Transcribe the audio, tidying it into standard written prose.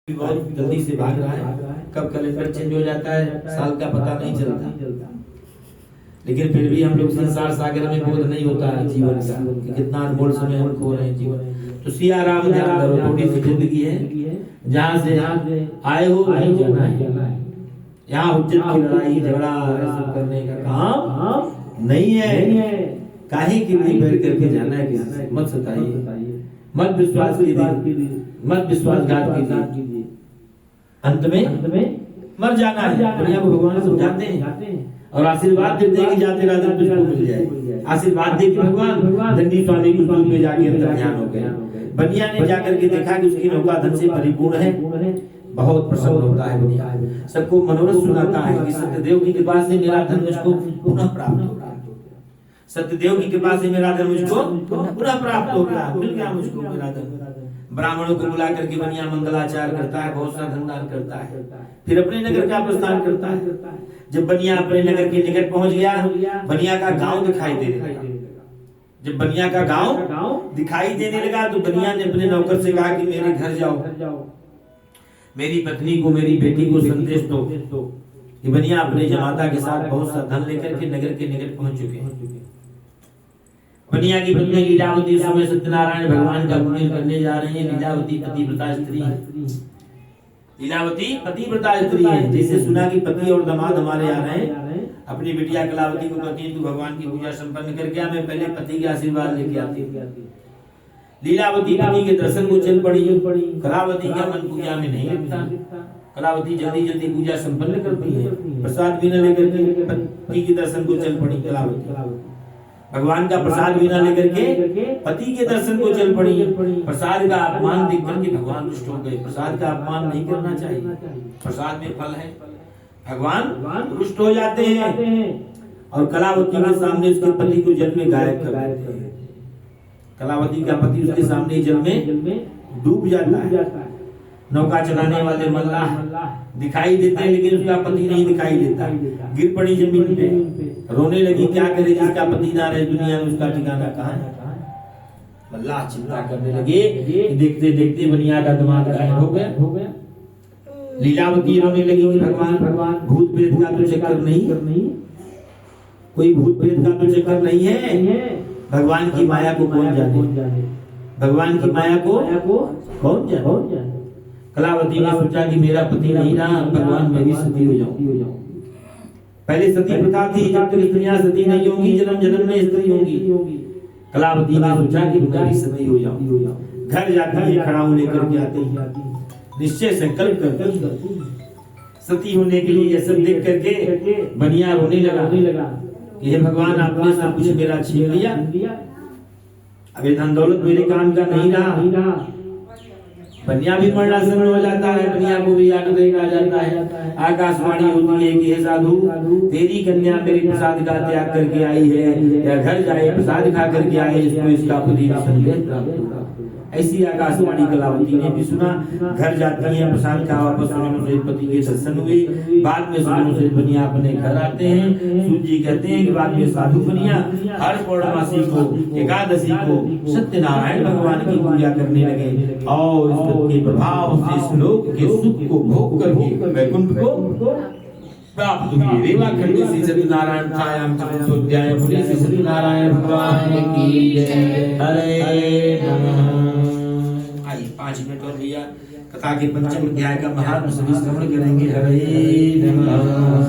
बहुत जल्दी से भाग रहा है, कब कैलेंडर चेंज हो जाता है साल का पता नहीं चलता। लेकिन फिर भी हम लोग संसार सागर में बोध नहीं होता है जीवन का कि कितना अनमोल समय हम खो रहे हैं जीवन। तो सिया राम ध्यान करो, थोड़ी सी जिंदगी है, जहाँ से आए हो वहीं जाना है। यहाँ हुज्जत की लड़ाई झगड़ा सब करने का काम नहीं है। काहे की नहीं बैठ करके जाना है, किसी से मत सताइए, मत विश्वास कीजिए, मत विश्वासघात कीजिए। अंत में मर जाना है। दुनिया को भगवान समझाते हैं और आशीर्वाद देते हैं कि जाते राधे तुझको मिल जाए। आशीर्वाद दे के भगवान दंडी स्वामी के रूप में जाके अंदर ध्यान हो गए। बनिया ने जाकर के देखा कि उसकी नौका धन से परिपूर्ण है, बहुत प्रसन्न होता है बनिया, सबको मनोरथ सुनाता है कि सत्यदेव की कृपा से मेरा धन मुझको पुनः प्राप्त हो गया। सत्यदेव की कृपा से मेरा धन मुझको पुनः प्राप्त हो गया, मिल गया मुझको मेरा धन। ब्राह्मणों को बुला करके बनिया मंगलाचार करता है, बहुत सा धन दान करता है, फिर अपने नगर का प्रस्थान करता है। जब बनिया अपने नगर के निकट पहुंच गया, बनिया का गांव दिखाई देने लगा। जब बनिया का गांव दिखाई देने लगा तो बनिया ने अपने नौकर से कहा कि मेरे घर जाओ, मेरी पत्नी को, मेरी बेटी को संदेश दो कि बनिया अपने जमाता के साथ बहुत सा धन लेकर के नगर के निकट पहुंच चुके हैं। बनिया की पत्नी लीलावती समय सत्यनारायण भगवान का पूजन करने जा रही है। लीलावती पतिव्रता स्त्री है। लीलावती पतिव्रता स्त्री है। जैसे सुना कि पति और दामाद हमारे आ रहे हैं, अपनी बिटिया कलावती को पति तू भगवान की पूजा संपन्न करके आ, मैं पहले पति के आशीर्वाद लेके आती हूँ। लीलावती पति के दर्शन को चल पड़ी। कलावती का मन पूजा में नहीं लगता। कलावती जल्दी जल्दी पूजा संपन्न करती है, प्रसाद भी न लेकर के पति के दर्शन को चल पड़ी। कलावती भगवान का प्रसाद भी न लेकर के पति के दर्शन को चल पड़ी। प्रसाद का अपमान देख करके भगवान रुष्ट हो गए। प्रसाद का अपमान नहीं करना चाहिए, प्रसाद में फल है, भगवान रुष्ट हो जाते हैं। और कलावती के सामने उसके पति को जल में गायब कर देते हैं। कलावती का पति उसके सामने जल में डूब जाता है। नौका चलाने वाले मल्लाह दिखाई देते हैं, लेकिन उसका पति नहीं दिखाई देता। गिर पड़ी जमीन पे, रोने लगी। क्या करे, जिसका पति ना रहे दुनिया में उसका ठिकाना कहाँ है। मल्लाह चिंता करने लगे कि देखते देखते बनिया का दिमाग गायब हो गया। लीलावती रोने लगी कि भगवान भूत प्रेत का तो चक्कर नहीं, कोई भूत प्रेत का तो चक्कर नहीं है। भगवान की माया को कौन जाने, भगवान की माया को कौन जाने। कलावती ने सोचा कि मेरा पति नहीं रहा, भगवान मैं भी सती हो जाऊं। पहले सती प्रथा थी, जब तक स्त्रियां सती नहीं होंगी जन्म जन्म में स्त्री होंगी। कलावती ने सोचा कि मैं भी सती हो जाऊं। घर जाती है, खड़ाऊ लेकर के आती है, निश्चय संकल्प करती है सती होने के लिए। ये सब देख करके बनिया रोने लगा कि हे भगवान आपने सब कुछ मेरा छीन लिया, अब ये धन दौलत मेरे काम का नहीं रहा। बनिया भी मरणासन हो जाता है, बनिया को भी आनंद आ जाता है। आकाशवाणी होती है कि हे साधु, तेरी कन्या मेरे प्रसाद का त्याग करके आई है, या घर जाए प्रसाद खा करके आए, इसको इसका पति संदेश प्राप्त होगा। ऐसी आकाशवाणी कलावती ने भी सुना। घर जाती है, प्रसाद खा वापस सुनो से पति के दर्शन हुए। बाद में सुनो से बनिया अपने घर आते हैं। सूत जी कहते हैं कि बाद में साधु बनिया हर पौर्णमासी को, एकादशी को सत्यनारायण भगवान की पूजा करने लगे और इस के प्रभाव से इस लोक के सुख को भोग करके वैकुंठ को प्राप्त हुए। रेवा खंड श्री सत्यनारायण छायाम चतुर्थोध्याय श्री सत्यनारायण भगवान की जय। हरे नमः। 5 मिनट और भैया कथा के पंचम अध्याय का महात्म सभी श्रवण करेंगे। हरे नमः।